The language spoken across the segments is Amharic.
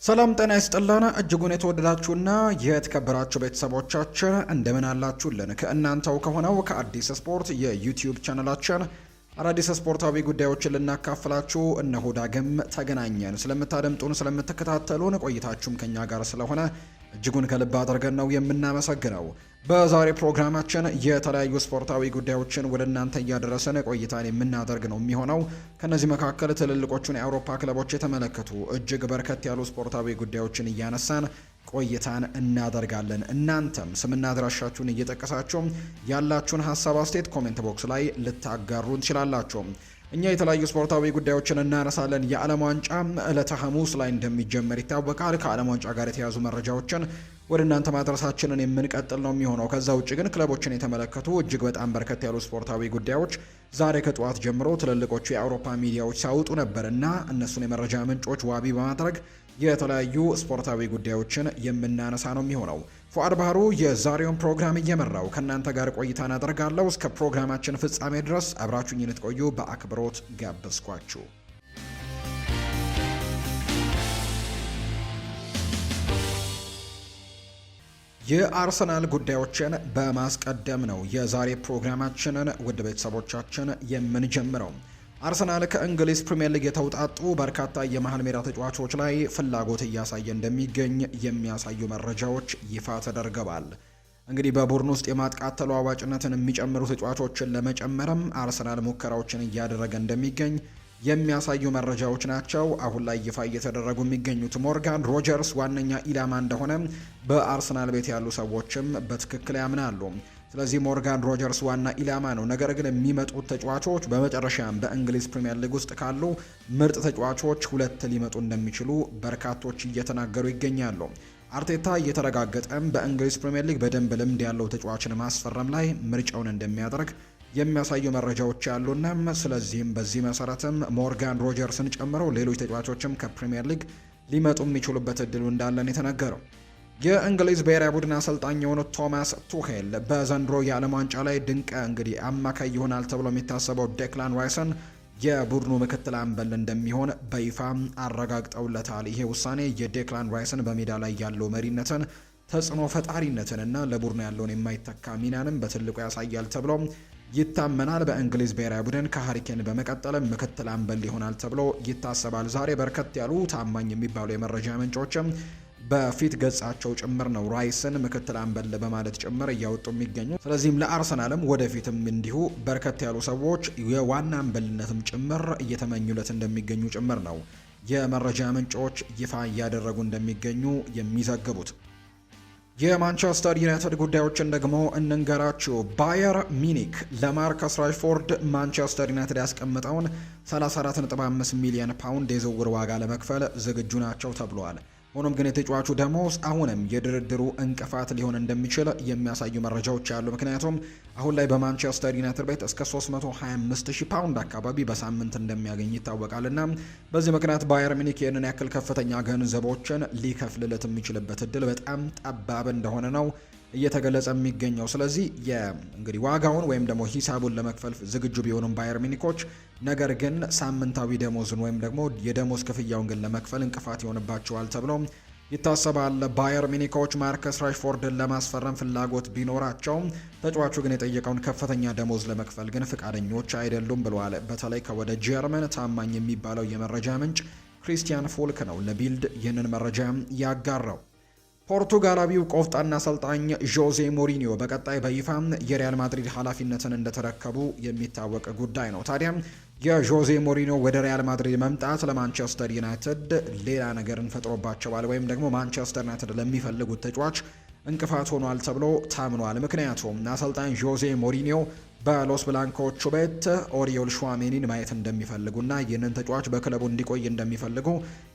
ሰላም ጤና ይስጥልን እጅጉን የተወደዳችሁና የተከበራችሁ ቤተሰቦቻችን እንደምን አላችሁልን? ከእናንተው ከሆነው ከአዲስ ስፖርት የዩቲዩብ ቻናላችን አዳዲስ ስፖርታዊ ጉዳዮችን ልናካፍላችሁ እነሆ ዳግም ተገናኘን። ስለምታደምጡን ስለምትከታተሉን ቆይታችሁም ከኛ ጋር ስለሆነ እጅጉን ከልብ አድርገን ነው የምናመሰግነው። በዛሬ ፕሮግራማችን የተለያዩ ስፖርታዊ ጉዳዮችን ወደ እናንተ እያደረሰን ቆይታን የምናደርግ ነው የሚሆነው። ከነዚህ መካከል ትልልቆቹን የአውሮፓ ክለቦች የተመለከቱ እጅግ በርከት ያሉ ስፖርታዊ ጉዳዮችን እያነሳን ቆይታን እናደርጋለን። እናንተም ስምና አድራሻችሁን እየጠቀሳችሁ ያላችሁን ሀሳብ አስተያየት ኮሜንት ቦክስ ላይ ልታጋሩን ትችላላችሁ። እኛ የተለያዩ ስፖርታዊ ጉዳዮችን እናነሳለን። የዓለም ዋንጫ ዕለተ ሐሙስ ላይ እንደሚጀመር ይታወቃል። ከዓለም ዋንጫ ጋር የተያዙ መረጃዎችን ወደ እናንተ ማድረሳችንን የምንቀጥል ነው የሚሆነው። ከዛ ውጭ ግን ክለቦችን የተመለከቱ እጅግ በጣም በርከት ያሉ ስፖርታዊ ጉዳዮች ዛሬ ከጠዋት ጀምሮ ትልልቆቹ የአውሮፓ ሚዲያዎች ሲያወጡ ነበርና እነሱን የመረጃ ምንጮች ዋቢ በማድረግ የተለያዩ ስፖርታዊ ጉዳዮችን የምናነሳ ነው የሚሆነው። ፉአድ ባህሩ የዛሬውን ፕሮግራም እየመራው ከእናንተ ጋር ቆይታን አደርጋለሁ። እስከ ፕሮግራማችን ፍጻሜ ድረስ አብራችሁኝ እንድትቆዩ በአክብሮት ጋበዝኳችሁ። የአርሰናል ጉዳዮችን በማስቀደም ነው የዛሬ ፕሮግራማችንን ውድ ቤተሰቦቻችን የምንጀምረው። አርሰናል ከእንግሊዝ ፕሪምየር ሊግ የተውጣጡ በርካታ የመሃል ሜዳ ተጫዋቾች ላይ ፍላጎት እያሳየ እንደሚገኝ የሚያሳዩ መረጃዎች ይፋ ተደርገዋል። እንግዲህ በቡድን ውስጥ የማጥቃት ተለዋዋጭነትን የሚጨምሩ ተጫዋቾችን ለመጨመርም አርሰናል ሙከራዎችን እያደረገ እንደሚገኝ የሚያሳዩ መረጃዎች ናቸው አሁን ላይ ይፋ እየተደረጉ የሚገኙት። ሞርጋን ሮጀርስ ዋነኛ ኢላማ እንደሆነ በአርሰናል ቤት ያሉ ሰዎችም በትክክል ያምናሉ። ስለዚህ ሞርጋን ሮጀርስ ዋና ኢላማ ነው። ነገር ግን የሚመጡት ተጫዋቾች በመጨረሻም በእንግሊዝ ፕሪምየር ሊግ ውስጥ ካሉ ምርጥ ተጫዋቾች ሁለት ሊመጡ እንደሚችሉ በርካቶች እየተናገሩ ይገኛሉ። አርቴታ እየተረጋገጠም በእንግሊዝ ፕሪምየር ሊግ በደንብ ልምድ ያለው ተጫዋችን ማስፈረም ላይ ምርጫውን እንደሚያደርግ የሚያሳዩ መረጃዎች ያሉና ስለዚህም በዚህ መሰረትም ሞርጋን ሮጀርስን ጨምሮ ሌሎች ተጫዋቾችም ከፕሪምየር ሊግ ሊመጡ የሚችሉበት እድሉ እንዳለን የተነገረው። የእንግሊዝ ብሔራዊ ቡድን አሰልጣኝ የሆኑት ቶማስ ቱሄል በዘንድሮ የዓለም ዋንጫ ላይ ድንቅ እንግዲህ አማካይ ይሆናል ተብሎ የሚታሰበው ዴክላን ራይስን የቡድኑ ምክትል አምበል እንደሚሆን በይፋ አረጋግጠውለታል። ይሄ ውሳኔ የዴክላን ራይስን በሜዳ ላይ ያለው መሪነትን፣ ተጽዕኖ ፈጣሪነትንና ለቡድኑ ያለውን የማይተካ ሚናንም በትልቁ ያሳያል ተብሎ ይታመናል። በእንግሊዝ ብሔራዊ ቡድን ከሃሪኬን በመቀጠልም ምክትል አምበል ይሆናል ተብሎ ይታሰባል። ዛሬ በርከት ያሉ ታማኝ የሚባሉ የመረጃ ምንጮችም በፊት ገጻቸው ጭምር ነው ራይስን ምክትል አምበል በማለት ጭምር እያወጡ የሚገኙ። ስለዚህም ለአርሰናልም ወደፊትም እንዲሁ በርከት ያሉ ሰዎች የዋና አምበልነትም ጭምር እየተመኙለት እንደሚገኙ ጭምር ነው የመረጃ ምንጮች ይፋ እያደረጉ እንደሚገኙ የሚዘግቡት። የማንቸስተር ዩናይትድ ጉዳዮችን ደግሞ እንንገራችሁ። ባየር ሚኒክ ለማርከስ ራሽፎርድ ማንቸስተር ዩናይትድ ያስቀምጠውን 34.5 ሚሊዮን ፓውንድ የዝውውር ዋጋ ለመክፈል ዝግጁ ናቸው ተብሏል። ሆኖም ግን የተጫዋቹ ደሞዝ አሁንም የድርድሩ እንቅፋት ሊሆን እንደሚችል የሚያሳዩ መረጃዎች ያሉ። ምክንያቱም አሁን ላይ በማንቸስተር ዩናይትድ ቤት እስከ 325,000 ፓውንድ አካባቢ በሳምንት እንደሚያገኝ ይታወቃልና በዚህ ምክንያት ባየር ሚኒክ ይህንን ያክል ከፍተኛ ገንዘቦችን ሊከፍልለት የሚችልበት እድል በጣም ጠባብ እንደሆነ ነው እየተገለጸ የሚገኘው። ስለዚህ እንግዲህ ዋጋውን ወይም ደግሞ ሂሳቡን ለመክፈል ዝግጁ ቢሆኑም ባየር ሚኒኮች ነገር ግን ሳምንታዊ ደሞዝን ወይም ደግሞ የደሞዝ ክፍያውን ግን ለመክፈል እንቅፋት ይሆንባቸዋል ተብሎ ይታሰባል። ባየር ሚኒኮች ማርከስ ራሽፎርድን ለማስፈረም ፍላጎት ቢኖራቸውም ተጫዋቹ ግን የጠየቀውን ከፍተኛ ደሞዝ ለመክፈል ግን ፍቃደኞች አይደሉም ብለዋል። በተለይ ከወደ ጀርመን ታማኝ የሚባለው የመረጃ ምንጭ ክሪስቲያን ፎልክ ነው ለቢልድ ይህንን መረጃ ያጋራው። ፖርቱጋላዊው ቆፍጣና አሰልጣኝ ዦዜ ሞሪኒዮ በቀጣይ በይፋ የሪያል ማድሪድ ኃላፊነትን እንደተረከቡ የሚታወቅ ጉዳይ ነው። ታዲያ የዦዜ ሞሪኒዮ ወደ ሪያል ማድሪድ መምጣት ለማንቸስተር ዩናይትድ ሌላ ነገርን ፈጥሮባቸዋል ወይም ደግሞ ማንቸስተር ዩናይትድ ለሚፈልጉት ተጫዋች እንቅፋት ሆኗል ተብሎ ታምኗል። ምክንያቱም አሰልጣኝ ዦዜ ሞሪኒዮ በሎስ ብላንኮቹ ቤት ኦሪዮል ሹዋሜኒን ማየት እንደሚፈልጉና ይህንን ተጫዋች በክለቡ እንዲቆይ እንደሚፈልጉ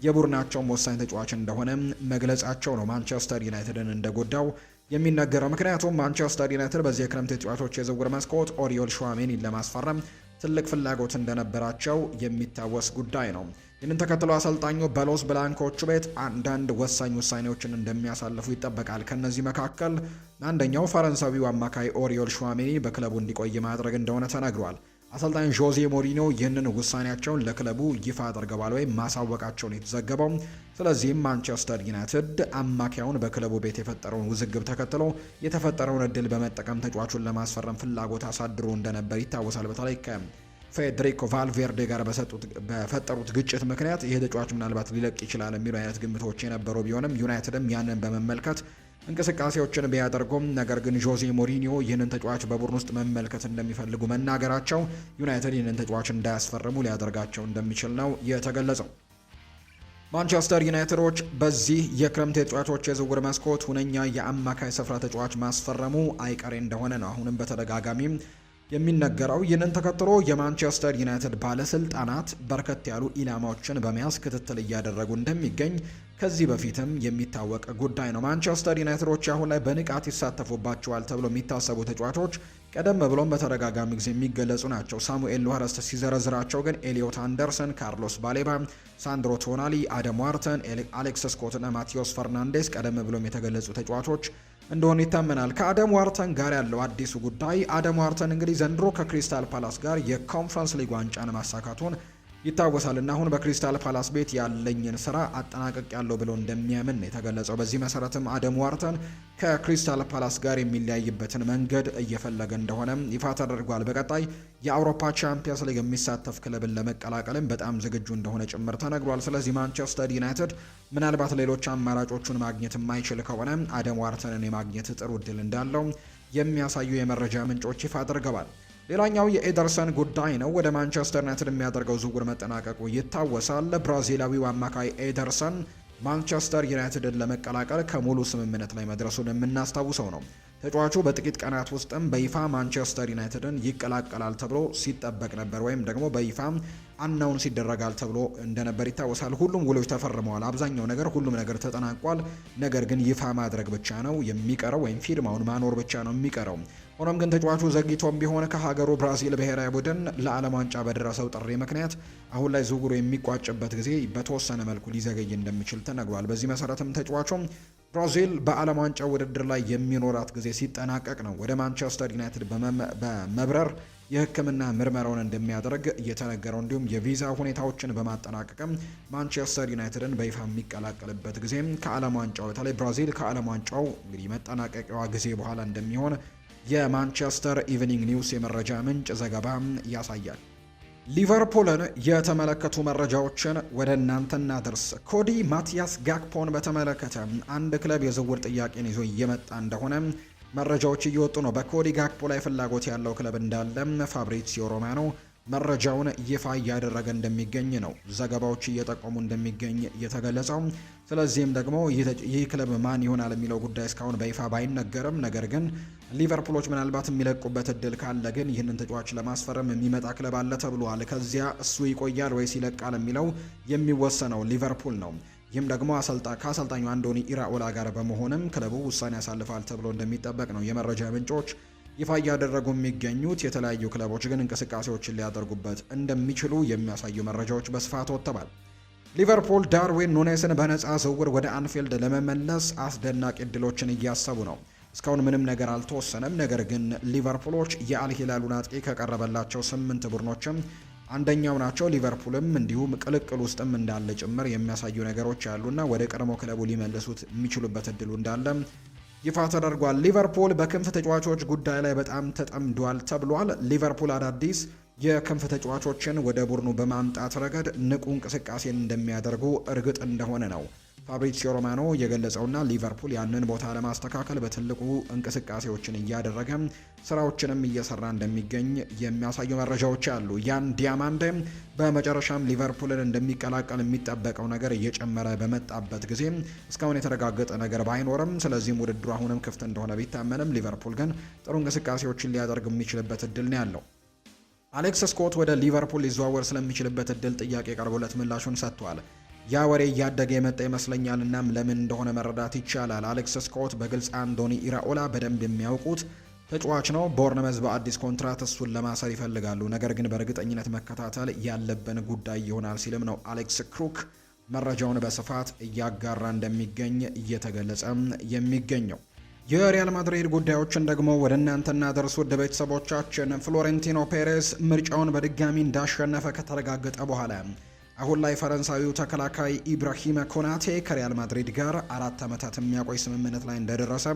የቡድናቸውም ወሳኝ ተጫዋች እንደሆነ መግለጻቸው ነው ማንቸስተር ዩናይትድን እንደጎዳው የሚነገረው። ምክንያቱም ማንቸስተር ዩናይትድ በዚህ የክረምት ተጫዋቾች የዝውውር መስኮት ኦሪዮል ሹዋሜኒን ለማስፈረም ትልቅ ፍላጎት እንደነበራቸው የሚታወስ ጉዳይ ነው። ይህንን ተከትሎ አሰልጣኙ በሎስ ብላንኮቹ ቤት አንዳንድ ወሳኝ ውሳኔዎችን እንደሚያሳልፉ ይጠበቃል። ከነዚህ መካከል አንደኛው ፈረንሳዊው አማካይ ኦሪዮል ሹዋሜኒ በክለቡ እንዲቆይ ማድረግ እንደሆነ ተነግሯል። አሰልጣኝ ጆዜ ሞሪኖ ይህንን ውሳኔያቸውን ለክለቡ ይፋ አድርገዋል ወይም ማሳወቃቸውን የተዘገበው። ስለዚህም ማንቸስተር ዩናይትድ አማካዩን በክለቡ ቤት የፈጠረውን ውዝግብ ተከትሎ የተፈጠረውን እድል በመጠቀም ተጫዋቹን ለማስፈረም ፍላጎት አሳድሮ እንደነበር ይታወሳል። በተለይ ከፌዴሪኮ ቫልቬርዴ ጋር በፈጠሩት ግጭት ምክንያት ይሄ ተጫዋች ምናልባት ሊለቅ ይችላል የሚሉ አይነት ግምቶች የነበሩ ቢሆንም ዩናይትድም ያንን በመመልከት እንቅስቃሴዎችን ቢያደርጉም ነገር ግን ጆዜ ሞሪኒዮ ይህንን ተጫዋች በቡድን ውስጥ መመልከት እንደሚፈልጉ መናገራቸው ዩናይትድ ይህንን ተጫዋች እንዳያስፈርሙ ሊያደርጋቸው እንደሚችል ነው የተገለጸው። ማንቸስተር ዩናይትዶች በዚህ የክረምት የተጫዋቾች የዝውውር መስኮት ሁነኛ የአማካይ ስፍራ ተጫዋች ማስፈረሙ አይቀሬ እንደሆነ ነው አሁንም በተደጋጋሚም የሚነገረው። ይህንን ተከትሎ የማንቸስተር ዩናይትድ ባለስልጣናት በርከት ያሉ ኢላማዎችን በመያዝ ክትትል እያደረጉ እንደሚገኝ ከዚህ በፊትም የሚታወቅ ጉዳይ ነው። ማንቸስተር ዩናይትዶች አሁን ላይ በንቃት ይሳተፉባቸዋል ተብሎ የሚታሰቡ ተጫዋቾች ቀደም ብሎም በተደጋጋሚ ጊዜ የሚገለጹ ናቸው። ሳሙኤል ሉሃረስት ሲዘረዝራቸው ግን ኤሊዮት አንደርሰን፣ ካርሎስ ባሌባ፣ ሳንድሮ ቶናሊ፣ አደም ዋርተን፣ አሌክስ ስኮት እና ማቲዮስ ፈርናንዴስ ቀደም ብሎም የተገለጹ ተጫዋቾች እንደሆኑ ይታመናል። ከአደም ዋርተን ጋር ያለው አዲሱ ጉዳይ አደም ዋርተን እንግዲህ ዘንድሮ ከክሪስታል ፓላስ ጋር የኮንፈረንስ ሊግ ዋንጫን ማሳካቱን ይታወሳል እና አሁን በክሪስታል ፓላስ ቤት ያለኝን ስራ አጠናቀቅ ያለው ብሎ እንደሚያምን ነው የተገለጸው። በዚህ መሰረትም አደም ዋርተን ከክሪስታል ፓላስ ጋር የሚለያይበትን መንገድ እየፈለገ እንደሆነ ይፋ ተደርጓል። በቀጣይ የአውሮፓ ቻምፒየንስ ሊግ የሚሳተፍ ክለብን ለመቀላቀልም በጣም ዝግጁ እንደሆነ ጭምር ተነግሯል። ስለዚህ ማንቸስተር ዩናይትድ ምናልባት ሌሎች አማራጮቹን ማግኘት የማይችል ከሆነ አደም ዋርተንን የማግኘት ጥሩ እድል እንዳለው የሚያሳዩ የመረጃ ምንጮች ይፋ አድርገዋል። ሌላኛው የኤደርሰን ጉዳይ ነው። ወደ ማንቸስተር ዩናይትድ የሚያደርገው ዝውውር መጠናቀቁ ይታወሳል። ብራዚላዊው አማካይ ኤደርሰን ማንቸስተር ዩናይትድን ለመቀላቀል ከሙሉ ስምምነት ላይ መድረሱን የምናስታውሰው ነው። ተጫዋቹ በጥቂት ቀናት ውስጥም በይፋ ማንቸስተር ዩናይትድን ይቀላቀላል ተብሎ ሲጠበቅ ነበር፣ ወይም ደግሞ በይፋ አናውንስ ይደረጋል ተብሎ እንደነበር ይታወሳል። ሁሉም ውሎች ተፈርመዋል። አብዛኛው ነገር ሁሉም ነገር ተጠናቋል። ነገር ግን ይፋ ማድረግ ብቻ ነው የሚቀረው፣ ወይም ፊርማውን ማኖር ብቻ ነው የሚቀረው። ሆኖም ግን ተጫዋቹ ዘግይቶም ቢሆን ከሀገሩ ብራዚል ብሔራዊ ቡድን ለዓለም ዋንጫ በደረሰው ጥሪ ምክንያት አሁን ላይ ዝውውሩ የሚቋጭበት ጊዜ በተወሰነ መልኩ ሊዘገይ እንደሚችል ተነግሯል። በዚህ መሰረትም ተጫዋቹም ብራዚል በዓለም ዋንጫ ውድድር ላይ የሚኖራት ጊዜ ሲጠናቀቅ ነው ወደ ማንቸስተር ዩናይትድ በመብረር የሕክምና ምርመራውን እንደሚያደርግ እየተነገረው። እንዲሁም የቪዛ ሁኔታዎችን በማጠናቀቅም ማንቸስተር ዩናይትድን በይፋ የሚቀላቀልበት ጊዜ ከዓለም ዋንጫው በተለይ ብራዚል ከዓለም ዋንጫው እንግዲህ መጠናቀቂያዋ ጊዜ በኋላ እንደሚሆን የማንቸስተር ኢቭኒንግ ኒውስ የመረጃ ምንጭ ዘገባ ያሳያል። ሊቨርፑልን የተመለከቱ መረጃዎችን ወደ እናንተ እናደርስ። ኮዲ ማቲያስ ጋክፖን በተመለከተ አንድ ክለብ የዝውውር ጥያቄን ይዞ እየመጣ እንደሆነ መረጃዎች እየወጡ ነው። በኮዲ ጋክፖ ላይ ፍላጎት ያለው ክለብ እንዳለ ፋብሪዚዮ ሮማኖ መረጃውን ይፋ እያደረገ እንደሚገኝ ነው ዘገባዎች እየጠቆሙ እንደሚገኝ የተገለጸው። ስለዚህም ደግሞ ይህ ክለብ ማን ይሆናል የሚለው ጉዳይ እስካሁን በይፋ ባይነገርም፣ ነገር ግን ሊቨርፑሎች ምናልባት የሚለቁበት እድል ካለ ግን ይህንን ተጫዋች ለማስፈረም የሚመጣ ክለብ አለ ተብሏል። ከዚያ እሱ ይቆያል ወይስ ይለቃል የሚለው የሚወሰነው ሊቨርፑል ነው። ይህም ደግሞ ከአሰልጣኙ አንዶኒ ኢራኦላ ጋር በመሆንም ክለቡ ውሳኔ ያሳልፋል ተብሎ እንደሚጠበቅ ነው የመረጃ ምንጮች ይፋ እያደረጉ የሚገኙት። የተለያዩ ክለቦች ግን እንቅስቃሴዎችን ሊያደርጉበት እንደሚችሉ የሚያሳዩ መረጃዎች በስፋት ወጥተዋል። ሊቨርፑል ዳርዊን ኑኔስን በነፃ ዝውውር ወደ አንፊልድ ለመመለስ አስደናቂ እድሎችን እያሰቡ ነው። እስካሁን ምንም ነገር አልተወሰነም። ነገር ግን ሊቨርፑሎች የአልሂላሉን አጥቂ ከቀረበላቸው 8 ቡድኖችም አንደኛው ናቸው። ሊቨርፑልም እንዲሁም ቅልቅል ውስጥም እንዳለ ጭምር የሚያሳዩ ነገሮች ያሉና ወደ ቀድሞ ክለቡ ሊመልሱት የሚችሉበት እድሉ እንዳለ ይፋ ተደርጓል። ሊቨርፑል በክንፍ ተጫዋቾች ጉዳይ ላይ በጣም ተጠምዷል ተብሏል። ሊቨርፑል አዳዲስ የክንፍ ተጫዋቾችን ወደ ቡድኑ በማምጣት ረገድ ንቁ እንቅስቃሴን እንደሚያደርጉ እርግጥ እንደሆነ ነው ፋብሪዚዮ ሮማኖ የገለጸውና ሊቨርፑል ያንን ቦታ ለማስተካከል በትልቁ እንቅስቃሴዎችን እያደረገ ስራዎችንም እየሰራ እንደሚገኝ የሚያሳዩ መረጃዎች አሉ። ያን ዲያማንዴ በመጨረሻም ሊቨርፑልን እንደሚቀላቀል የሚጠበቀው ነገር እየጨመረ በመጣበት ጊዜ እስካሁን የተረጋገጠ ነገር ባይኖርም፣ ስለዚህም ውድድሩ አሁንም ክፍት እንደሆነ ቢታመንም ሊቨርፑል ግን ጥሩ እንቅስቃሴዎችን ሊያደርግ የሚችልበት እድል ነው ያለው። አሌክስ ስኮት ወደ ሊቨርፑል ሊዘዋወር ስለሚችልበት እድል ጥያቄ ቀርቦለት ምላሹን ሰጥቷል። ያ ወሬ እያደገ የመጣ ይመስለኛል። እናም ለምን እንደሆነ መረዳት ይቻላል። አሌክስ ስኮት በግልጽ አንዶኒ ኢራኦላ በደንብ የሚያውቁት ተጫዋች ነው። ቦርነመዝ በአዲስ ኮንትራት እሱን ለማሰር ይፈልጋሉ፣ ነገር ግን በእርግጠኝነት መከታተል ያለብን ጉዳይ ይሆናል ሲልም ነው አሌክስ ክሩክ መረጃውን በስፋት እያጋራ እንደሚገኝ እየተገለጸ የሚገኘው። የሪያል ማድሪድ ጉዳዮችን ደግሞ ወደ እናንተ እናደርስ ውድ ቤተሰቦቻችን። ፍሎሬንቲኖ ፔሬዝ ምርጫውን በድጋሚ እንዳሸነፈ ከተረጋገጠ በኋላ አሁን ላይ ፈረንሳዊው ተከላካይ ኢብራሂማ ኮናቴ ከሪያል ማድሪድ ጋር 4 ዓመታት የሚያቆይ ስምምነት ላይ እንደደረሰ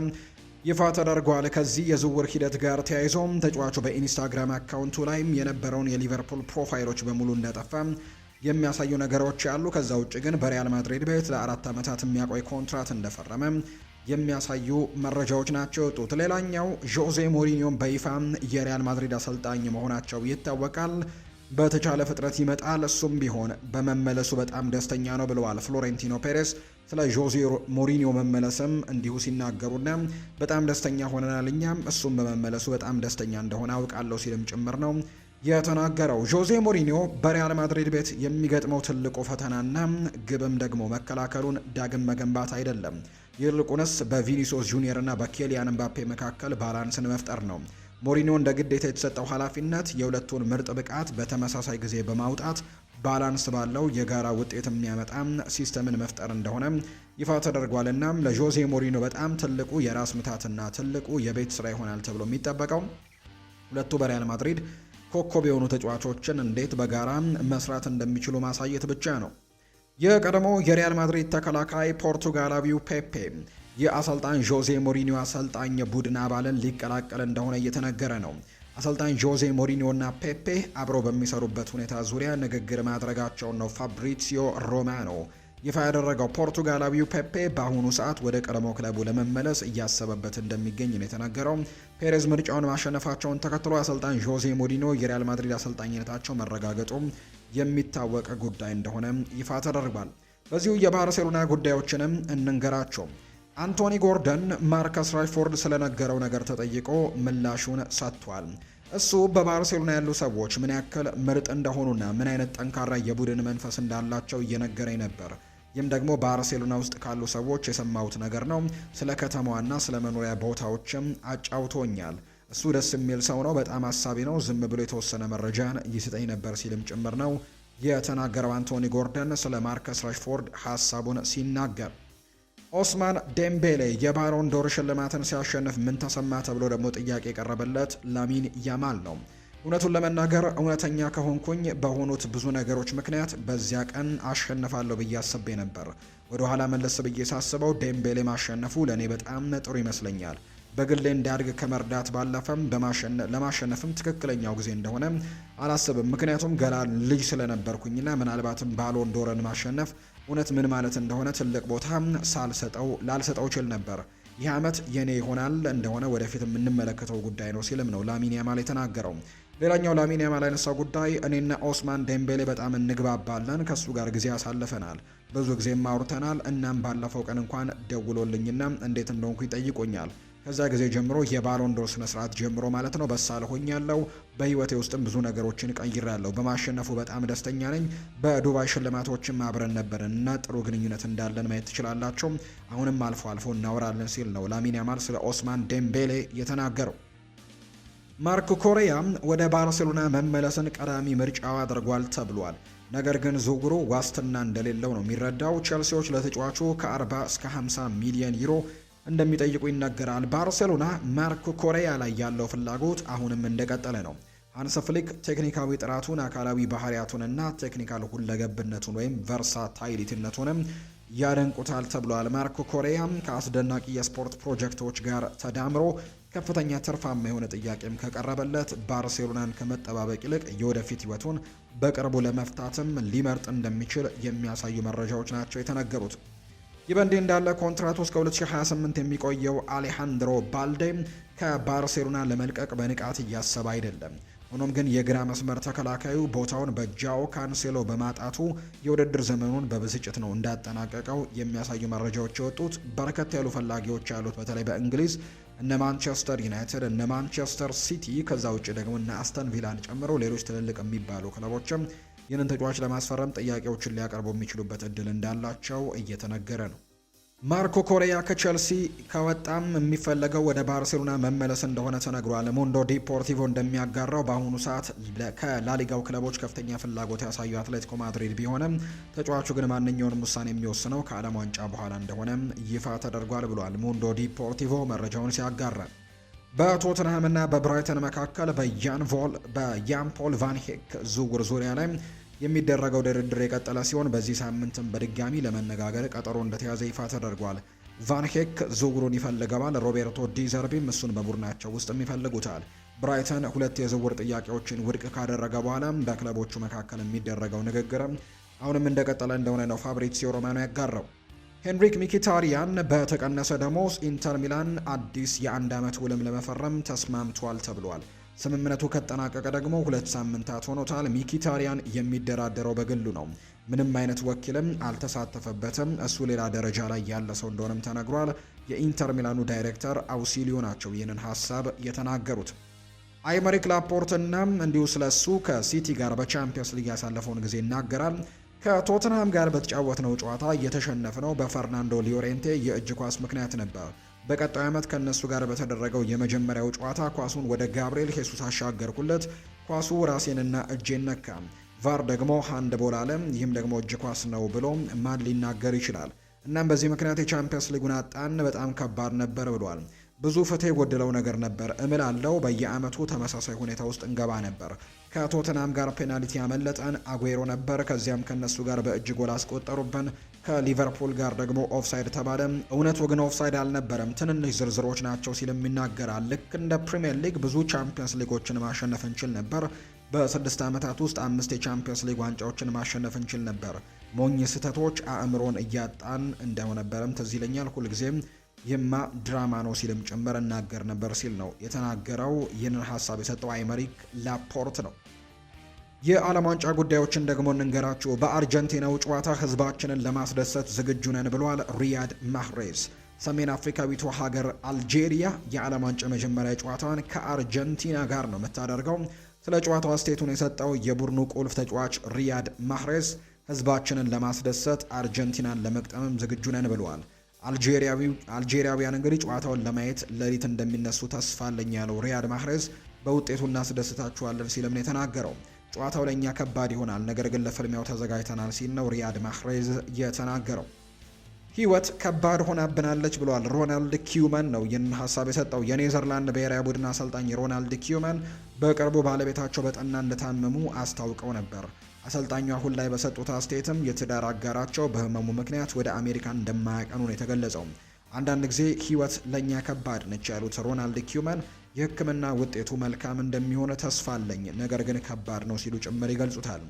ይፋ ተደርጓል። ከዚህ የዝውውር ሂደት ጋር ተያይዞም ተጫዋቹ በኢንስታግራም አካውንቱ ላይም የነበረውን የሊቨርፑል ፕሮፋይሎች በሙሉ እንዳጠፋ የሚያሳዩ ነገሮች ያሉ። ከዛ ውጭ ግን በሪያል ማድሪድ ቤት ለ4 ዓመታት የሚያቆይ ኮንትራት እንደፈረመ የሚያሳዩ መረጃዎች ናቸው የወጡት። ሌላኛው ዦዜ ሞሪኒዮን በይፋ የሪያል ማድሪድ አሰልጣኝ መሆናቸው ይታወቃል። በተቻለ ፍጥነት ይመጣል፣ እሱም ቢሆን በመመለሱ በጣም ደስተኛ ነው ብለዋል ፍሎሬንቲኖ ፔሬዝ። ስለ ዦዜ ሞሪኒዮ መመለስም እንዲሁ ሲናገሩና በጣም ደስተኛ ሆነናል፣ እኛም እሱም በመመለሱ በጣም ደስተኛ እንደሆነ አውቃለሁ ሲልም ጭምር ነው የተናገረው። ዦዜ ሞሪኒዮ በሪያል ማድሪድ ቤት የሚገጥመው ትልቁ ፈተናና ግብም ደግሞ መከላከሉን ዳግም መገንባት አይደለም፣ ይልቁንስ በቪኒሲዮስ ጁኒየር እና በኬሊያን ምባፔ መካከል ባላንስን መፍጠር ነው። ሞሪኒዮ እንደ ግዴታ የተሰጠው ኃላፊነት የሁለቱን ምርጥ ብቃት በተመሳሳይ ጊዜ በማውጣት ባላንስ ባለው የጋራ ውጤት የሚያመጣ ሲስተምን መፍጠር እንደሆነ ይፋ ተደርጓልና ለዦዜ ሞሪኒዮ በጣም ትልቁ የራስ ምታትና ትልቁ የቤት ስራ ይሆናል ተብሎ የሚጠበቀው ሁለቱ በሪያል ማድሪድ ኮከብ የሆኑ ተጫዋቾችን እንዴት በጋራ መስራት እንደሚችሉ ማሳየት ብቻ ነው። የቀድሞ የሪያል ማድሪድ ተከላካይ ፖርቱጋላዊው ፔፔ የአሰልጣኝ ዦዜ ሞሪኒዮ አሰልጣኝ ቡድን አባልን ሊቀላቀል እንደሆነ እየተነገረ ነው። አሰልጣኝ ዦዜ ሞሪኒዮ እና ፔፔ አብረው በሚሰሩበት ሁኔታ ዙሪያ ንግግር ማድረጋቸውን ነው ፋብሪሲዮ ሮማኖ ይፋ ያደረገው። ፖርቱጋላዊው ፔፔ በአሁኑ ሰዓት ወደ ቀድሞ ክለቡ ለመመለስ እያሰበበት እንደሚገኝ ነው የተነገረው። ፔሬዝ ምርጫውን ማሸነፋቸውን ተከትሎ አሰልጣኝ ዦዜ ሞሪኒዮ የሪያል ማድሪድ አሰልጣኝነታቸው መረጋገጡ የሚታወቅ ጉዳይ እንደሆነ ይፋ ተደርጓል። በዚሁ የባርሴሎና ጉዳዮችንም እንንገራቸው። አንቶኒ ጎርደን ማርከስ ራሽፎርድ ስለነገረው ነገር ተጠይቆ ምላሹን ሰጥቷል። እሱ በባርሴሎና ያሉ ሰዎች ምን ያክል ምርጥ እንደሆኑና ምን አይነት ጠንካራ የቡድን መንፈስ እንዳላቸው እየነገረኝ ነበር። ይህም ደግሞ ባርሴሎና ውስጥ ካሉ ሰዎች የሰማሁት ነገር ነው። ስለ ከተማዋና ስለ መኖሪያ ቦታዎችም አጫውቶኛል። እሱ ደስ የሚል ሰው ነው፣ በጣም አሳቢ ነው። ዝም ብሎ የተወሰነ መረጃን ይስጠኝ ነበር ሲልም ጭምር ነው የተናገረው አንቶኒ ጎርደን ስለ ማርከስ ራሽፎርድ ሀሳቡን ሲናገር። ኦስማን ዴምቤሌ የባሎን ዶር ሽልማትን ሲያሸንፍ ምን ተሰማ ተብሎ ደግሞ ጥያቄ የቀረበለት ላሚን ያማል ነው። እውነቱን ለመናገር እውነተኛ ከሆንኩኝ በሆኑት ብዙ ነገሮች ምክንያት በዚያ ቀን አሸንፋለሁ ብዬ አስቤ ነበር። ወደ ኋላ መለስ ብዬ ሳስበው ዴምቤሌ ማሸነፉ ለእኔ በጣም ጥሩ ይመስለኛል። በግሌ እንዲያድግ ከመርዳት ባለፈም ለማሸነፍም ትክክለኛው ጊዜ እንደሆነ አላስብም። ምክንያቱም ገና ልጅ ስለነበርኩኝና ምናልባትም ባሎን ዶርን ማሸነፍ እውነት ምን ማለት እንደሆነ ትልቅ ቦታ ላልሰጠው ችል ነበር። ይህ ዓመት የኔ ይሆናል እንደሆነ ወደፊት የምንመለከተው ጉዳይ ነው ሲልም ነው ላሚን ያማል የተናገረው። ሌላኛው ላሚን ያማል ያነሳው ጉዳይ እኔና ኦስማን ዴምቤሌ በጣም እንግባባለን፣ ከሱ ጋር ጊዜ አሳልፈናል፣ ብዙ ጊዜም አውርተናል። እናም ባለፈው ቀን እንኳን ደውሎልኝና እንዴት እንደሆንኩ ይጠይቆኛል። ከዛ ጊዜ ጀምሮ የባሎን ዶር ስነ ስርዓት ጀምሮ ማለት ነው በሳል ሆኛለሁ። በህይወቴ ውስጥም ብዙ ነገሮችን ቀይሬያለሁ። በማሸነፉ በጣም ደስተኛ ነኝ። በዱባይ ሽልማቶችም አብረን ነበርን እና ጥሩ ግንኙነት እንዳለን ማየት ትችላላችሁ። አሁንም አልፎ አልፎ እናወራለን ሲል ነው ላሚን ያማል ስለ ኦስማን ዴምቤሌ የተናገረው። ማርኮ ኮሬያ ወደ ባርሴሎና መመለስን ቀዳሚ ምርጫው አድርጓል ተብሏል። ነገር ግን ዝውውሩ ዋስትና እንደሌለው ነው የሚረዳው። ቼልሲዎች ለተጫዋቹ ከ40 እስከ 50 ሚሊዮን ዩሮ እንደሚጠይቁ ይነገራል። ባርሴሎና ማርኮ ኮሬያ ላይ ያለው ፍላጎት አሁንም እንደቀጠለ ነው። ሃንስ ፍሊክ ቴክኒካዊ ጥራቱን፣ አካላዊ ባህሪያቱንና ቴክኒካል ሁለገብነቱን ወይም ቨርሳታይሊቲነቱንም ያደንቁታል ተብሏል። ማርኮ ኮሬያ ከአስደናቂ የስፖርት ፕሮጀክቶች ጋር ተዳምሮ ከፍተኛ ትርፋማ የሆነ ጥያቄም ከቀረበለት ባርሴሎናን ከመጠባበቅ ይልቅ የወደፊት ህይወቱን በቅርቡ ለመፍታትም ሊመርጥ እንደሚችል የሚያሳዩ መረጃዎች ናቸው የተነገሩት። ይህ በእንዲህ እንዳለ ኮንትራቱ እስከ 2028 የሚቆየው አሌሃንድሮ ባልዴ ከባርሴሎና ለመልቀቅ በንቃት እያሰበ አይደለም። ሆኖም ግን የግራ መስመር ተከላካዩ ቦታውን በጃኦ ካንሴሎ በማጣቱ የውድድር ዘመኑን በብስጭት ነው እንዳጠናቀቀው የሚያሳዩ መረጃዎች የወጡት። በርከት ያሉ ፈላጊዎች ያሉት በተለይ በእንግሊዝ እነ ማንቸስተር ዩናይትድ፣ እነ ማንቸስተር ሲቲ፣ ከዛ ውጭ ደግሞ እነ አስተን ቪላን ጨምሮ ሌሎች ትልልቅ የሚባሉ ክለቦችም ይህንን ተጫዋች ለማስፈረም ጥያቄዎችን ሊያቀርቡ የሚችሉበት እድል እንዳላቸው እየተነገረ ነው። ማርኮ ኮሪያ ከቼልሲ ከወጣም የሚፈለገው ወደ ባርሴሎና መመለስ እንደሆነ ተነግሯል። ሞንዶ ዲፖርቲቮ እንደሚያጋራው በአሁኑ ሰዓት ከላሊጋው ክለቦች ከፍተኛ ፍላጎት ያሳዩ አትሌቲኮ ማድሪድ ቢሆንም ተጫዋቹ ግን ማንኛውንም ውሳኔ የሚወስነው ከዓለም ዋንጫ በኋላ እንደሆነ ይፋ ተደርጓል ብሏል ሞንዶ ዲፖርቲቮ መረጃውን ሲያጋራ። በቶትንሃምና በብራይተን መካከል በያን ፖል ቫን ሄክ ዝውውር ዙሪያ ላይ የሚደረገው ድርድር የቀጠለ ሲሆን በዚህ ሳምንትም በድጋሚ ለመነጋገር ቀጠሮ እንደተያዘ ይፋ ተደርጓል። ቫን ሄክ ዝውውሩን ይፈልገዋል። ሮቤርቶ ዲዘርቢም እሱን በቡድናቸው ውስጥ ይፈልጉታል። ብራይተን 2 የዝውውር ጥያቄዎችን ውድቅ ካደረገ በኋላ በክለቦቹ መካከል የሚደረገው ንግግር አሁንም እንደቀጠለ እንደሆነ ነው ፋብሪዚዮ ሮማኖ ያጋራው። ሄንሪክ ሚኪታሪያን በተቀነሰ ደሞዝ ኢንተር ሚላን አዲስ የ1 ዓመት ውልም ለመፈረም ተስማምቷል ተብሏል። ስምምነቱ ከተጠናቀቀ ደግሞ 2 ሳምንታት ሆኖታል። ሚኪታሪያን የሚደራደረው በግሉ ነው። ምንም አይነት ወኪልም አልተሳተፈበትም። እሱ ሌላ ደረጃ ላይ ያለ ሰው እንደሆነም ተነግሯል። የኢንተር ሚላኑ ዳይሬክተር አውሲሊዮ ናቸው ይህንን ሀሳብ የተናገሩት። አይመሪክ ላፖርትና እንዲሁ ስለሱ ከሲቲ ጋር በቻምፒየንስ ሊግ ያሳለፈውን ጊዜ ይናገራል። ከቶትንሃም ጋር በተጫወትነው ጨዋታ የተሸነፍነው በፈርናንዶ ሊዮሬንቴ የእጅ ኳስ ምክንያት ነበር። በቀጣዩ ዓመት ከነሱ ጋር በተደረገው የመጀመሪያው ጨዋታ ኳሱን ወደ ጋብሪኤል ሄሱስ አሻገርኩለት። ኳሱ ራሴንና እጄን ነካ። ቫር ደግሞ ሃንድ ቦል አለ። ይህም ደግሞ እጅ ኳስ ነው ብሎ ማን ሊናገር ይችላል? እናም በዚህ ምክንያት የቻምፒየንስ ሊጉን አጣን። በጣም ከባድ ነበር ብሏል። ብዙ ፍትህ የጎደለው ነገር ነበር እምላለሁ። በየአመቱ ተመሳሳይ ሁኔታ ውስጥ እንገባ ነበር። ከቶተናም ጋር ፔናልቲ ያመለጠን አጉዌሮ ነበር። ከዚያም ከነሱ ጋር በእጅ ጎል አስቆጠሩብን። ከሊቨርፑል ጋር ደግሞ ኦፍሳይድ ተባለ። እውነቱ ግን ኦፍሳይድ አልነበረም፣ ትንንሽ ዝርዝሮች ናቸው ሲልም ይናገራል። ልክ እንደ ፕሪሚየር ሊግ ብዙ ቻምፒየንስ ሊጎችን ማሸነፍ እንችል ነበር። በ6 ዓመታት ውስጥ 5 የቻምፒየንስ ሊግ ዋንጫዎችን ማሸነፍ እንችል ነበር። ሞኝ ስህተቶች አእምሮን እያጣን እንደሆነበረም ትዝ ይለኛል። ሁልጊዜም ይማ ድራማ ነው ሲልም ጭምር እናገር ነበር ሲል ነው የተናገረው። ይህንን ሀሳብ የሰጠው አይመሪክ ላፖርት ነው። የዓለም ዋንጫ ጉዳዮችን ደግሞ እንንገራችሁ። በአርጀንቲናው ጨዋታ ህዝባችንን ለማስደሰት ዝግጁ ነን ብሏል ሪያድ ማህሬዝ። ሰሜን አፍሪካዊቱ ሀገር አልጄሪያ የዓለም ዋንጫ መጀመሪያ ጨዋታዋን ከአርጀንቲና ጋር ነው የምታደርገው። ስለ ጨዋታው አስተያየቱን የሰጠው የቡድኑ ቁልፍ ተጫዋች ሪያድ ማህሬዝ ህዝባችንን ለማስደሰት አርጀንቲናን ለመቅጠምም ዝግጁ ነን ብለዋል። አልጄሪያውያን እንግዲህ ጨዋታውን ለማየት ሌሊት እንደሚነሱ ተስፋ አለኝ ያለው ሪያድ ማህሬዝ በውጤቱ እናስደስታችኋለን ሲልም ነው የተናገረው። ጨዋታው ለእኛ ከባድ ይሆናል፣ ነገር ግን ለፍልሚያው ተዘጋጅተናል ሲል ነው ሪያድ ማህሬዝ የተናገረው። ህይወት ከባድ ሆናብናለች ብሏል ሮናልድ ኪውመን ነው ይህንን ሀሳብ የሰጠው። የኔዘርላንድ ብሔራዊ ቡድን አሰልጣኝ ሮናልድ ኪውመን በቅርቡ ባለቤታቸው በጠና እንደታመሙ አስታውቀው ነበር። አሰልጣኙ አሁን ላይ በሰጡት አስተያየትም የትዳር አጋራቸው በህመሙ ምክንያት ወደ አሜሪካ እንደማያቀኑ ነው የተገለጸው። አንዳንድ ጊዜ ህይወት ለእኛ ከባድ ነች ያሉት ሮናልድ ኪውመን የህክምና ውጤቱ መልካም እንደሚሆን ተስፋ አለኝ፣ ነገር ግን ከባድ ነው ሲሉ ጭምር ይገልጹታል።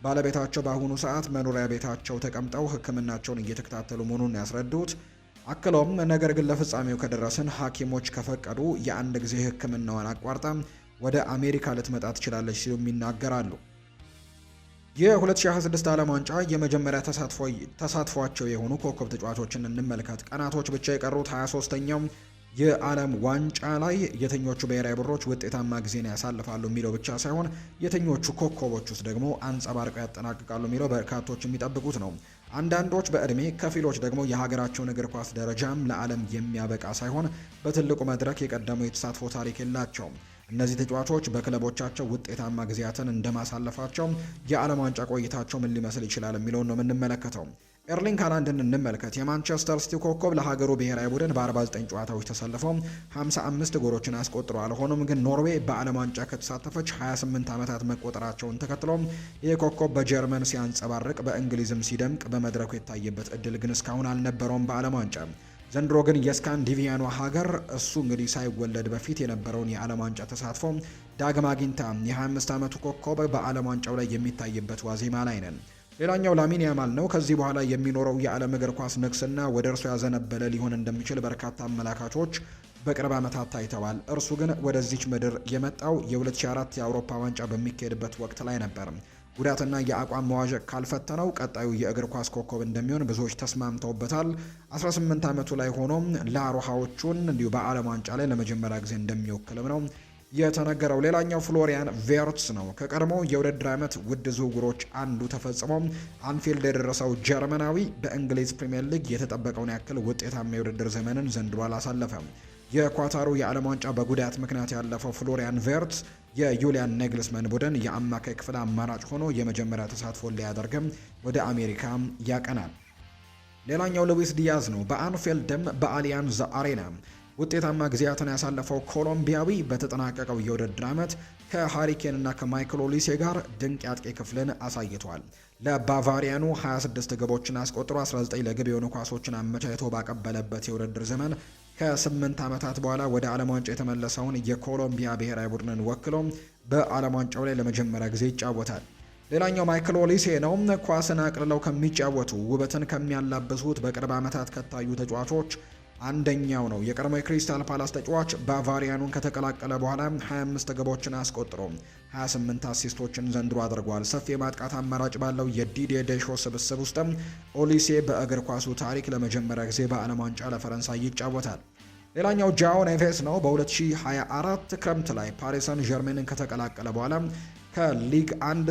ባለቤታቸው በአሁኑ ሰዓት መኖሪያ ቤታቸው ተቀምጠው ህክምናቸውን እየተከታተሉ መሆኑን ያስረዱት። አክለውም ነገር ግን ለፍጻሜው ከደረስን ሐኪሞች ከፈቀዱ የአንድ ጊዜ ህክምናዋን አቋርጣ ወደ አሜሪካ ልትመጣ ትችላለች ሲሉም ይናገራሉ። የ2026 ዓለም ዋንጫ የመጀመሪያ ተሳትፏቸው የሆኑ ኮከብ ተጫዋቾችን እንመልከት። ቀናቶች ብቻ የቀሩት 23ኛው የዓለም ዋንጫ ላይ የትኞቹ ብሔራዊ ቡድኖች ውጤታማ ጊዜን ያሳልፋሉ የሚለው ብቻ ሳይሆን የትኞቹ ኮከቦች ውስጥ ደግሞ አንጸባርቀው ያጠናቅቃሉ የሚለው በርካቶች የሚጠብቁት ነው። አንዳንዶች በእድሜ ከፊሎች ደግሞ የሀገራቸውን እግር ኳስ ደረጃም ለዓለም የሚያበቃ ሳይሆን በትልቁ መድረክ የቀደሙ የተሳትፎ ታሪክ የላቸውም። እነዚህ ተጫዋቾች በክለቦቻቸው ውጤታማ ጊዜያትን እንደማሳለፋቸው የዓለም ዋንጫ ቆይታቸው ምን ሊመስል ይችላል የሚለውን ነው የምንመለከተው። ኤርሊንግ ሃላንድን እንመልከት። የማንቸስተር ሲቲ ኮከብ ለሀገሩ ብሔራዊ ቡድን በ49 ጨዋታዎች ተሰልፈው 55 ጎሎችን አስቆጥረዋል። ሆኖም ግን ኖርዌይ በዓለም ዋንጫ ከተሳተፈች 28 ዓመታት መቆጠራቸውን ተከትሎ ይህ ኮከብ በጀርመን ሲያንጸባርቅ፣ በእንግሊዝም ሲደምቅ በመድረኩ የታየበት እድል ግን እስካሁን አልነበረውም በዓለም ዋንጫ። ዘንድሮ ግን የስካንዲቪያኗ ሀገር እሱ እንግዲህ ሳይወለድ በፊት የነበረውን የዓለም ዋንጫ ተሳትፎ ዳግም አግኝታ የ25 ዓመቱ ኮከብ በዓለም ዋንጫው ላይ የሚታይበት ዋዜማ ላይ ነን። ሌላኛው ላሚን ያማል ነው። ከዚህ በኋላ የሚኖረው የዓለም እግር ኳስ ንግስና ወደ እርሱ ያዘነበለ ሊሆን እንደሚችል በርካታ አመላካቾች በቅርብ ዓመታት ታይተዋል። እርሱ ግን ወደዚች ምድር የመጣው የ2004 የአውሮፓ ዋንጫ በሚካሄድበት ወቅት ላይ ነበር። ጉዳትና የአቋም መዋዠቅ ካልፈተነው ቀጣዩ የእግር ኳስ ኮከብ እንደሚሆን ብዙዎች ተስማምተውበታል። 18 ዓመቱ ላይ ሆኖም ላሮሃዎቹን እንዲሁ በዓለም ዋንጫ ላይ ለመጀመሪያ ጊዜ እንደሚወክልም ነው የተነገረው። ሌላኛው ፍሎሪያን ቬርትስ ነው። ከቀድሞ የውድድር ዓመት ውድ ዝውውሮች አንዱ ተፈጽሞ አንፊልድ የደረሰው ጀርመናዊ በእንግሊዝ ፕሪምየር ሊግ የተጠበቀውን ያክል ውጤታማ የውድድር ዘመንን ዘንድሮ አላሳለፈም። የኳታሩ የዓለም ዋንጫ በጉዳት ምክንያት ያለፈው ፍሎሪያን ቬርትስ የዩሊያን ኔግልስመን ቡድን የአማካይ ክፍል አማራጭ ሆኖ የመጀመሪያ ተሳትፎ ሊያደርግም ወደ አሜሪካ ያቀናል። ሌላኛው ሉዊስ ዲያዝ ነው። በአንፊልድም በአሊያንዝ አሬና ውጤታማ ጊዜያትን ያሳለፈው ኮሎምቢያዊ በተጠናቀቀው የውድድር ዓመት ከሃሪኬን እና ከማይክል ኦሊሴ ጋር ድንቅ የአጥቂ ክፍልን አሳይቷል። ለባቫሪያኑ 26 ግቦችን አስቆጥሮ 19 ለግብ የሆኑ ኳሶችን አመቻችቶ ባቀበለበት የውድድር ዘመን ከ8 ዓመታት በኋላ ወደ ዓለም ዋንጫ የተመለሰውን የኮሎምቢያ ብሔራዊ ቡድንን ወክሎ በዓለም ዋንጫው ላይ ለመጀመሪያ ጊዜ ይጫወታል። ሌላኛው ማይክል ኦሊሴ ነው። ኳስን አቅልለው ከሚጫወቱ ውበትን ከሚያላብሱት በቅርብ ዓመታት ከታዩ ተጫዋቾች አንደኛው ነው። የቀድሞ የክሪስታል ፓላስ ተጫዋች ባቫሪያኑን ከተቀላቀለ በኋላ 25 ግቦችን አስቆጥሮ 28 አሲስቶችን ዘንድሮ አድርጓል። ሰፊ የማጥቃት አማራጭ ባለው የዲዲዬ ዴሾ ስብስብ ውስጥም ኦሊሴ በእግር ኳሱ ታሪክ ለመጀመሪያ ጊዜ በዓለም ዋንጫ ለፈረንሳይ ይጫወታል። ሌላኛው ጃኦ ኔቬስ ነው። በ2024 ክረምት ላይ ፓሪስ ሰን ዠርሜንን ከተቀላቀለ በኋላ ከሊግ 1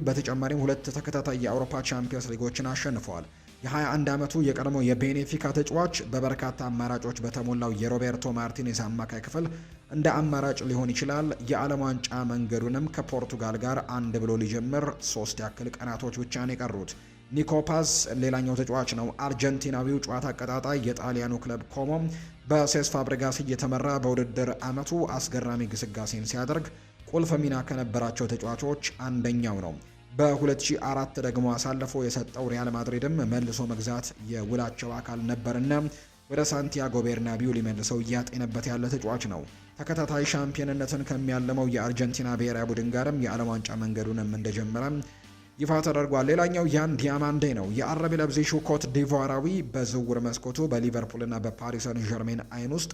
በተጨማሪም 2 ተከታታይ የአውሮፓ ቻምፒየንስ ሊጎችን አሸንፈዋል። የ21 ዓመቱ የቀድሞ የቤኔፊካ ተጫዋች በበርካታ አማራጮች በተሞላው የሮቤርቶ ማርቲኔዝ አማካይ ክፍል እንደ አማራጭ ሊሆን ይችላል። የዓለም ዋንጫ መንገዱንም ከፖርቱጋል ጋር አንድ ብሎ ሊጀምር 3 ያክል ቀናቶች ብቻ ነው የቀሩት። ኒኮ ፓዝ ሌላኛው ተጫዋች ነው። አርጀንቲናዊው ጨዋታ አቀጣጣይ የጣሊያኑ ክለብ ኮሞ በሴስ ፋብሪጋስ እየተመራ በውድድር ዓመቱ አስገራሚ ግስጋሴን ሲያደርግ ቁልፍ ሚና ከነበራቸው ተጫዋቾች አንደኛው ነው። በ2004 ደግሞ አሳልፎ የሰጠው ሪያል ማድሪድም መልሶ መግዛት የውላቸው አካል ነበርና ወደ ሳንቲያጎ ቤርናቢው ሊመልሰው እያጤነበት ያለ ተጫዋች ነው። ተከታታይ ሻምፒዮንነትን ከሚያለመው የአርጀንቲና ብሔራዊ ቡድን ጋርም የዓለም ዋንጫ መንገዱንም እንደጀመረ ይፋ ተደርጓል። ሌላኛው ያን ዲያማንዴ ነው። የአረብ ለብዚሹ ኮት ዲቮራዊ በዝውውር መስኮቱ በሊቨርፑልና በፓሪስ ሰን ዠርሜን አይን ውስጥ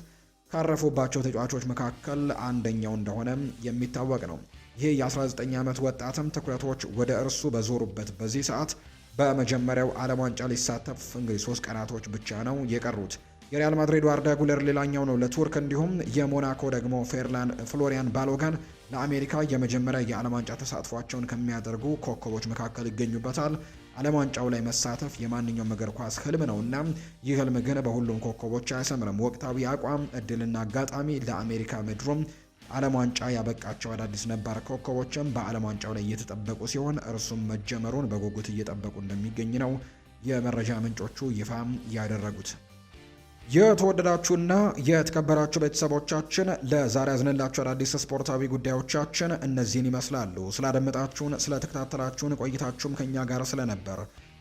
ካረፉባቸው ተጫዋቾች መካከል አንደኛው እንደሆነ የሚታወቅ ነው። ይህ የ19 ዓመት ወጣትም ትኩረቶች ወደ እርሱ በዞሩበት በዚህ ሰዓት በመጀመሪያው ዓለም ዋንጫ ሊሳተፍ እንግዲህ 3 ቀናቶች ብቻ ነው የቀሩት። የሪያል ማድሪድ አርዳ ጉለር ሌላኛው ነው ለቱርክ፣ እንዲሁም የሞናኮ ደግሞ ፍሎሪያን ባሎጋን ለአሜሪካ የመጀመሪያ የዓለም ዋንጫ ተሳትፏቸውን ከሚያደርጉ ኮከቦች መካከል ይገኙበታል። ዓለም ዋንጫው ላይ መሳተፍ የማንኛውም እግር ኳስ ህልም ነውና ይህ ህልም ግን በሁሉም ኮከቦች አያሰምርም። ወቅታዊ አቋም፣ እድልና አጋጣሚ ለአሜሪካ ምድሩም ዓለም ዋንጫ ያበቃቸው አዳዲስ ነባር ኮከቦችም በዓለም ዋንጫው ላይ እየተጠበቁ ሲሆን እርሱም መጀመሩን በጉጉት እየጠበቁ እንደሚገኝ ነው የመረጃ ምንጮቹ ይፋ ያደረጉት። የተወደዳችሁና የተከበራችሁ ቤተሰቦቻችን ለዛሬ ያዝንላችሁ አዳዲስ ስፖርታዊ ጉዳዮቻችን እነዚህን ይመስላሉ። ስላደመጣችሁን፣ ስለተከታተላችሁን ቆይታችሁም ከኛ ጋር ስለነበር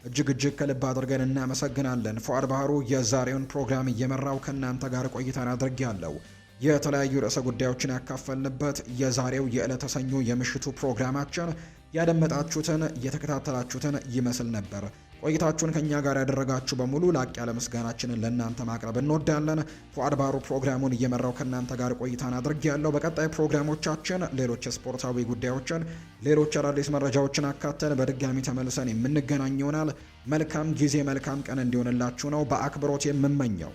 እጅግ ከልብ አድርገን እናመሰግናለን። ፉአድ ባህሩ የዛሬውን ፕሮግራም እየመራው ከእናንተ ጋር ቆይታን አድርጌያለሁ። የተለያዩ ርዕሰ ጉዳዮችን ያካፈልንበት የዛሬው የዕለተ ሰኞ የምሽቱ ፕሮግራማችን ያደመጣችሁትን የተከታተላችሁትን ይመስል ነበር። ቆይታችሁን ከኛ ጋር ያደረጋችሁ በሙሉ ላቅ ያለ ምስጋናችንን ለእናንተ ማቅረብ እንወዳለን። ፉአድ ባሩ ፕሮግራሙን እየመራው ከእናንተ ጋር ቆይታን አድርጌያለሁ። በቀጣይ ፕሮግራሞቻችን ሌሎች ስፖርታዊ ጉዳዮችን፣ ሌሎች አዳዲስ መረጃዎችን አካተን በድጋሚ ተመልሰን የምንገናኝ ይሆናል። መልካም ጊዜ፣ መልካም ቀን እንዲሆንላችሁ ነው በአክብሮት የምመኘው።